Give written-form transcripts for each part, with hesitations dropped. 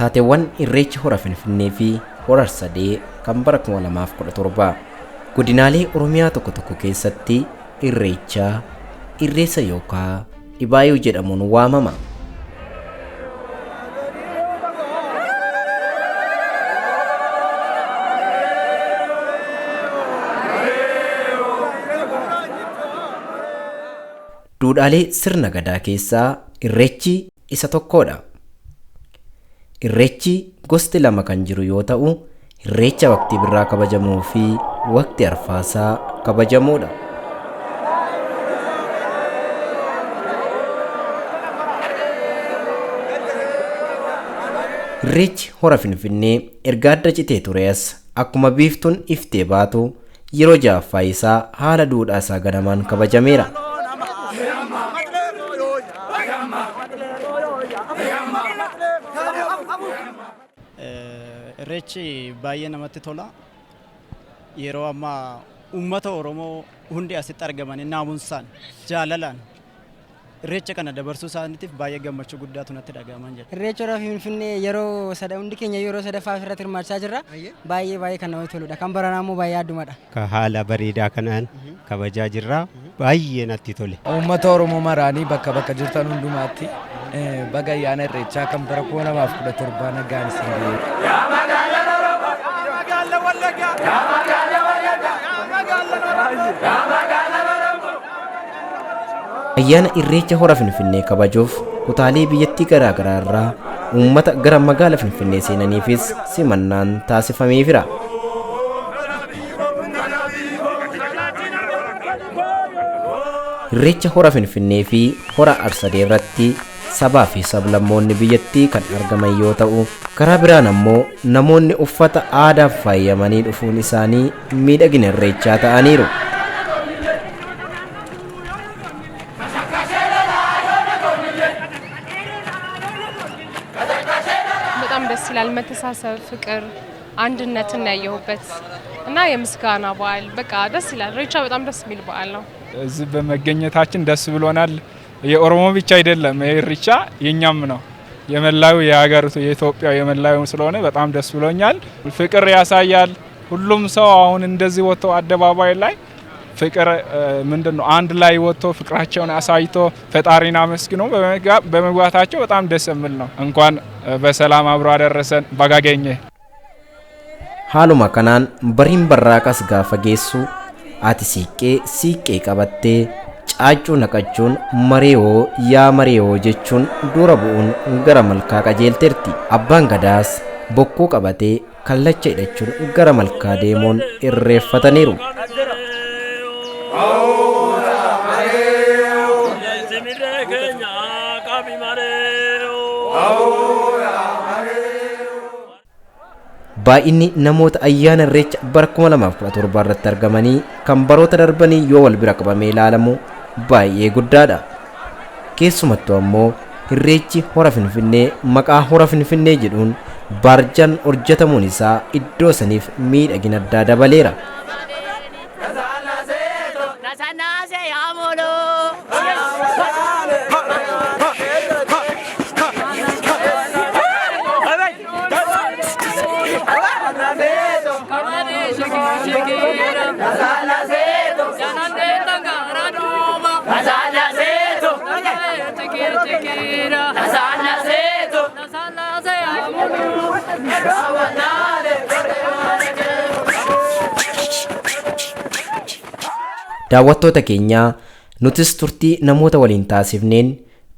Taateewwan irreecha hora Finfinnee fi hora Arsadee kan bara 2017 godinaalee Oromiyaa tokko tokko keessatti irreessa yookaan dhibaayuu jedhamuun waamama. Duudhaalee sirna gadaa keessaa irreechi isa tokkodha. Irreechi gosti lama kan jiru yoo ta'u, irreecha waqtii birraa kabajamuu fi waqtii arfaasaa kabajamuudha. Irreechi hora Finfinnee erga adda citee turees akkuma biiftuun iftee baatu yeroo ja'affaa isaa haala duudhaa isaa ganamaan kabajameera. Irreechi baay'ee namatti tola. Yeroo ammaa uummata Oromoo hundi asitti argamanii naamunsaan jaalalaan irreecha kana dabarsuu isaaniitiif baay'ee gammachuu guddaatu natti dhagahaman jira. Irreecha hora Finfinnee yeroo hundi keenya yeroo sadaffaa irratti hirmaachaa jirra. Baay'ee kan namatti toludha. Kan baranaa immoo baay'ee addumadha. Ka haala bareedaa kanaan kabajaa jirra. Baay'ee natti tole. Uummata Oromoo maraanii bakka jirtan hundumaatti baga ayyaana irreechaa kan bara 2017 nagaan isin ga'e. Ayyaana irreecha hora Finfinnee kabajuuf kutaalee biyyattii garaa garaa irraa uummata gara magaalaa Finfinnee seenaniifis simannaan taasifameefira. Irreecha hora Finfinnee fi hora Arsadee irratti sabaa fi sablammoonni biyyattii kan argaman yoo ta'u, karaa biraan ammoo namoonni uffata aadaa faayamanii dhufuun isaanii miidhagina irreechaa ta'aniiru. በጣም ደስ ይላል። መተሳሰብ፣ ፍቅር፣ አንድነትን ያየሁበት እና የምስጋና በዓል በቃ ደስ ይላል። ኢሬቻ በጣም ደስ የሚል በዓል ነው። እዚህ በመገኘታችን ደስ ብሎናል። የኦሮሞ ብቻ አይደለም፣ ኢሬቻ የኛም ነው። የመላው የሀገሪቱ የኢትዮጵያ የመላው ስለሆነ በጣም ደስ ብሎኛል። ፍቅር ያሳያል። ሁሉም ሰው አሁን እንደዚህ ወጥቶ አደባባይ ላይ ፍቅር ምንድነው አንድ ላይ ወጥቶ ፍቅራቸውን አሳይቶ ፈጣሪን አመስግኖ በመግባታቸው በጣም ደስ የሚል ነው። እንኳን በሰላም አብሮ አደረሰን ባጋገኘ haaluma kanaan bariin barraaqas gaafa geessu ati siiqqee qabattee caaccuu naqachuun mareewoo yaa mareewoo jechuun dura bu'uun gara malkaa qajeelteerti. Abbaan gadaas bokkuu qabatee kallacha hidhachuun gara malkaa deemuun irreeffataniiru. Baay'inni namoota ayyaana irreecha bara 2017 irratti argamanii kan baroota darbanii yoo wal bira qabamee ilaalamu baay'ee guddaadha. Keessumattuu ammoo irreechi hora Finfinnee maqaa hora Finfinnee jedhuun baarjaan hojjetamuun isaa iddoo saniif miidhagina addaa dabaleera. Daawwattoota keenya nutis turtii namoota waliin taasifneen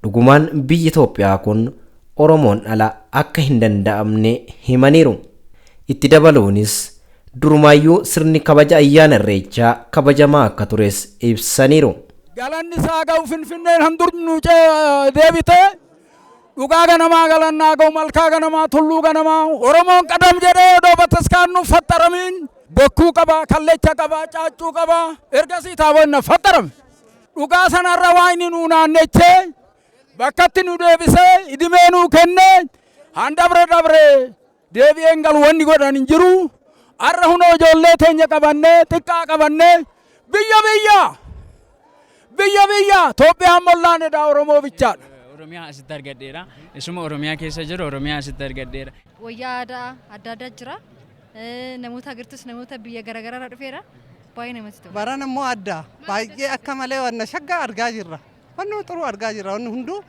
dhugumaan biyyi Itoophiyaa kun Oromoon ala akka hin danda'amne himaniiru. Itti dabaluunis durumaayyuu sirni kabaja ayyaana irreechaa kabajamaa akka tures ibsaniiru. Galanni isaa ga'u Finfinneen handurnu deebite dhugaa ganamaa galannaa ga'u malkaa ganamaa tulluu ganamaa Oromoon qadam jedhee odoo bataskaan nu faxaramiin bokkuu qaba, kallecha qaba, caaccuu qaba, ergasii taabonna faxarame dhugaa sanarra waa inni nu naannechee bakkatti nu deebisee idimee nu kennee handabre deebi'een galu wanni godhan hin jiru. Arra hunoo ijoollee teenya qabannee xiqqaa qabannee biyya Itoophiyaan mollaanedha Oromoo bichaadha. Oromiyaa asitti argadheera. Isuma Oromiyaa keessa jiru Oromiyaa asitti argadheera. Wayyaa aadaa adda addaa jira. Namoota agartus namoota biyya garaagaraa dhufeera. Baay'ee namatti tola. Baran immoo adda. Baay'ee akka malee wanna shaggaa argaa jirra. Wanni xuruu argaa jirra. Wanni hunduu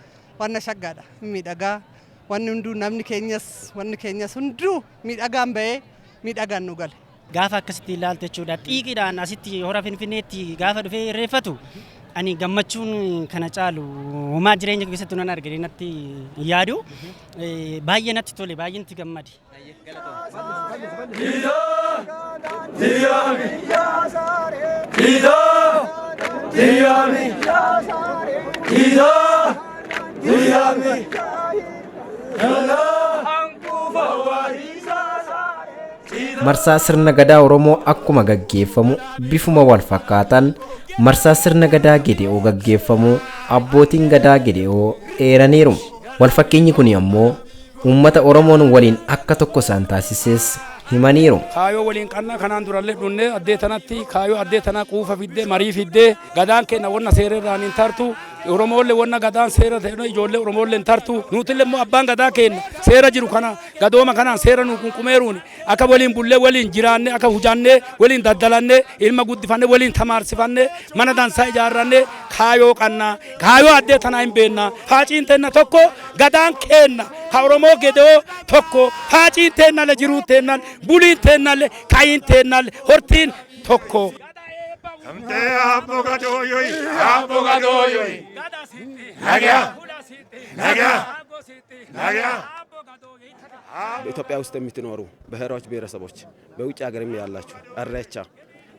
wanna shaggaadha. Miidhagaa. Wanni hunduu namni keenyas hunduu miidhagaan bahee miidhagaan nu gale. Gaafa akkasitti ilaalte jechuudha. Xiiqiidhaan asitti hora Finfinneetti gaafa dhufee irreeffatu ani gammachuun kana caalu homaa jireenya keessatti nan argine natti yaadu baay'ee natti tole baay'ee natti gammade. Marsaa sirna gadaa Oromoo akkuma gaggeeffamu bifuma wal fakkaatan marsaa sirna gadaa Gede'oo gaggeeffamu abbootiin gadaa Gede'oo eeraniiru. Wal fakkeenyi kun ammoo uummata Oromoon waliin akka tokko isaan taasises himaniiru. Kaayoo waliin qannaa kanaan durallee dhunnee addee tanatti kaayoo addee tanaa quufa fiddee marii fiddee gadaan keenya wanna seererraan hin tartu. Oromoolle wanna gadaan seera ta'e ijoollee Oromoolle hin tartu. Nutillee immoo abbaan gadaa keenya seera jiru kana gadooma kanaan seera nu kunkumeeruun akka waliin bullee waliin jiraanne akka hujanne waliin daddalanne ilma guddifanne waliin tamaarsifannee mana dansaa ijaarranne kaayoo qannaa kaayoo addee tanaa hin beennaa haaciin teenna tokko gadaan keenya ha Oromoo Gede'oo tokko haaciin teennalle jiruu teennan buliin teennalle kaayiin teennalle hortiin tokko. በኢትዮጵያ ውስጥ የምትኖሩ ብሔሮች ብሔረሰቦች በውጭ ሀገርም ያላችሁ እሬቻ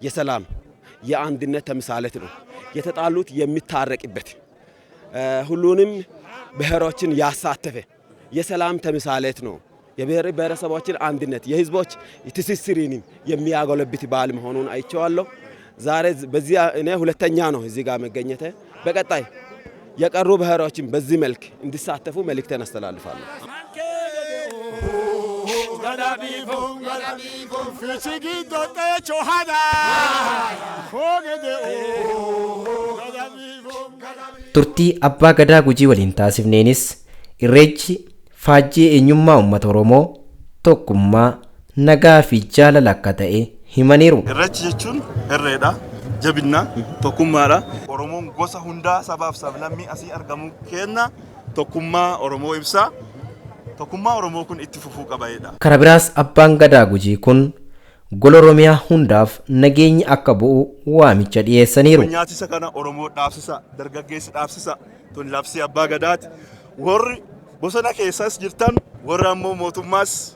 የሰላም የአንድነት ተምሳሌት ነው። የተጣሉት የሚታረቅበት ሁሉንም ብሔሮችን ያሳተፈ የሰላም ተምሳሌት ነው። የብሔር ብሔረሰቦችን አንድነት የህዝቦች ትስስርን የሚያጎለብት በዓል መሆኑን አይቼዋለሁ። ዛሬ በዚህ እኔ ሁለተኛ ነው እዚህ ጋር መገኘቴ። በቀጣይ የቀሩ ብሔሮችን በዚህ መልክ እንዲሳተፉ መልእክቴን አስተላልፋለሁ። Turtii abbaa gadaa Gujii waliin taasifneenis irreechi faajjii eenyummaa uummata Oromoo tokkummaa nagaa fi jaalala akka ta'e himaniiru. Irreechi jechuun irreedha, jabinna, tokkummaadha. Oromoon gosa hundaa sabaaf sablammii asii argamu kenna tokkummaa Oromoo ibsa. Tokkummaa Oromoo kun itti fufuu qabaadha. Kara biraas abbaan gadaa Gujii kun gola Oromiyaa hundaaf nageenyi akka bu'u waamicha dhiyeessaniiru. Nyaatisa kana Oromoo dhaabsisa, dargaggeessi dhaabsisa, tun labsii abbaa gadaati. Warri bosona keessas jirtan warri ammoo mootummaas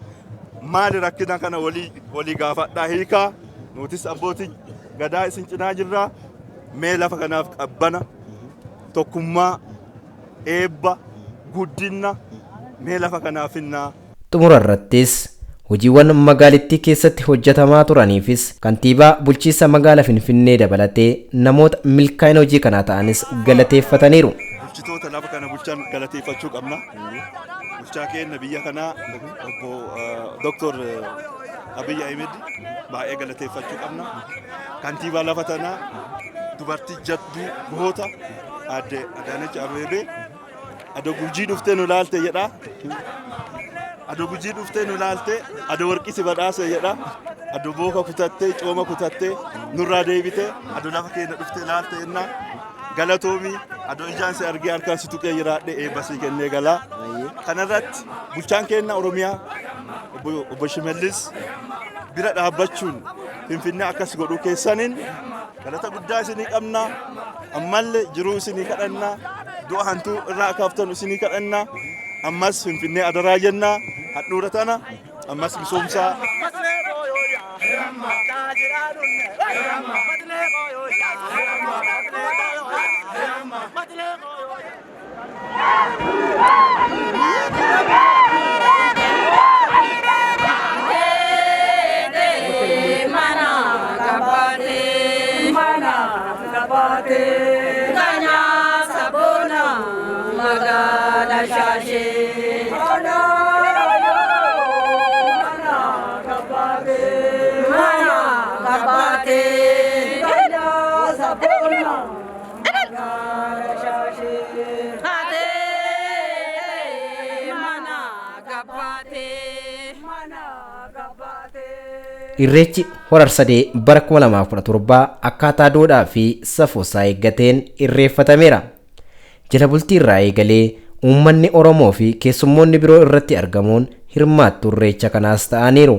maali rakkina kana walii gaafadhaa hiikaa. Nutis abbootiin gadaa isin cinaa jirra. Mee lafa kanaaf qabbana, tokkummaa, eebba, guddinna mee lafa kanaaf hinnaa. Xumura irrattis hojiiwwan magaalittii keessatti hojjetamaa turaniifis kantiibaa bulchiinsa magaalaa Finfinnee dabalatee namoota milkaa'ina hojii kanaa ta'anis galateeffataniiru. Bulchitoota lafa kana bulchan galateeffachuu qabna. Bulchaa keenya biyya kanaa obbo Dr. Abiy Ahmed baay'ee galateeffachuu qabna. Kantiibaa lafa tanaa dubartii jadduu goota aadde Adaanech Abeebee ado Gujii dhuftee nu laalte jedha. Ado Gujii dhuftee nu laalte ado warqii si badhaase jedha. Ado booka kutattee cooma kutattee nurraa deebite ado lafa keenya dhuftee laalte jenna. Galatoomi ado ijaan si argee harkaan si tuqee jiraadhe eebba sii kennee galaa. Kanarratti bulchaan keenya Oromiyaa obbo Shimallis bira dhaabbachuun Finfinnee akkas godhuu keessaniin galata guddaa isinii qabna. Ammallee jiruu isinii kadhanna. Du'a hantuu irraa kaaftan isinii kadhanna. Ammas Finfinnee adaraa jenna. Hadhuura tana ammas misoomsaa. Irreechi horar sadee bara 2017 akkaataa duudhaa fi safuusaa eeggateen irreeffatameera. Jala bultii irraa eegalee uummanni Oromoo fi keessummoonni biroo irratti argamuun hirmaattuu irreecha kanaas ta'aniiru.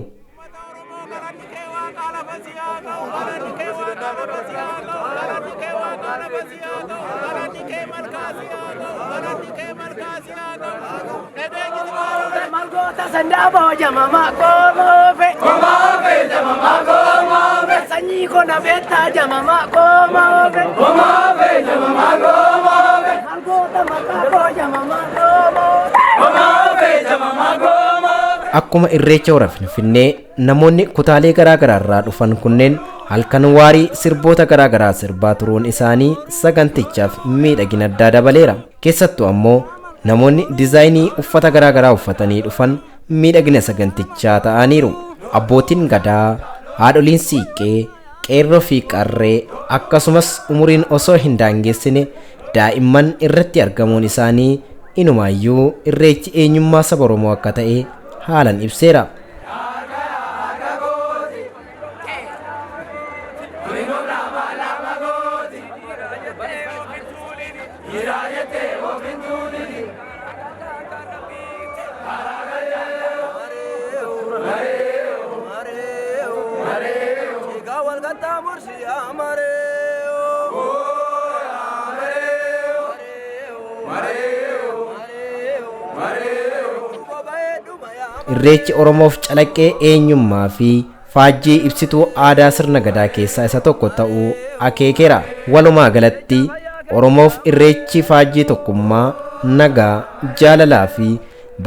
Akkuma irreecha hora Finfinnee namoonni kutaalee garaa garaa irraa dhufan kunneen halkan waarii sirboota garaa garaa sirbaa turuun isaanii sagantichaaf miidhagina addaa dabaleera. Keessattuu ammoo namoonni diizaayinii uffata garaa garaa uffatanii dhufan miidhagina sagantichaa ta'aniiru. Abbootiin gadaa, haadholiin siiqqee, qeerroo fi qarree akkasumas umuriin osoo hin daangessine daa'imman irratti argamuun isaanii inumaayyuu irreechi eenyummaa saba Oromoo akka ta'e haalan ibseera. Irreechi Oromoof calaqqee eenyummaa fi faajjii ibsituu aadaa sirna gadaa keessaa isa tokko ta'uu akeekeera. Walumaa galatti Oromoof irreechi faajjii tokkummaa, nagaa, jaalalaa fi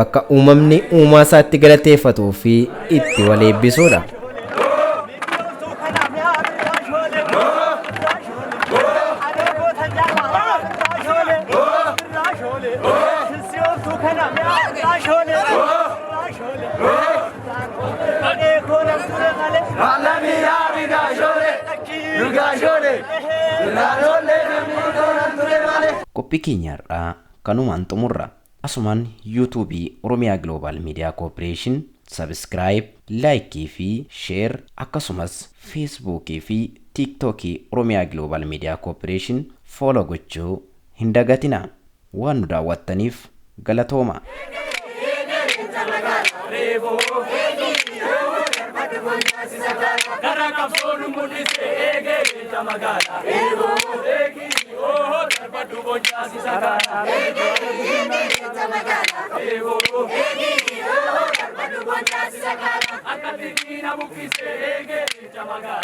bakka uumamni uumaa isaatti galateeffatuu fi itti wal eebbisuudha. Qophii keenyarraa kanumaan xumurra. Asumaan yuutuubii Oromiyaa Global Media Corporation subscribe, like fi share akkasumas feesbuukii fi tiiktookii Oromiyaa Global Media Corporation follow gochuu hin dagatina. Waan nu daawwattaniif galatooma. Akati kina mukise ege chamagala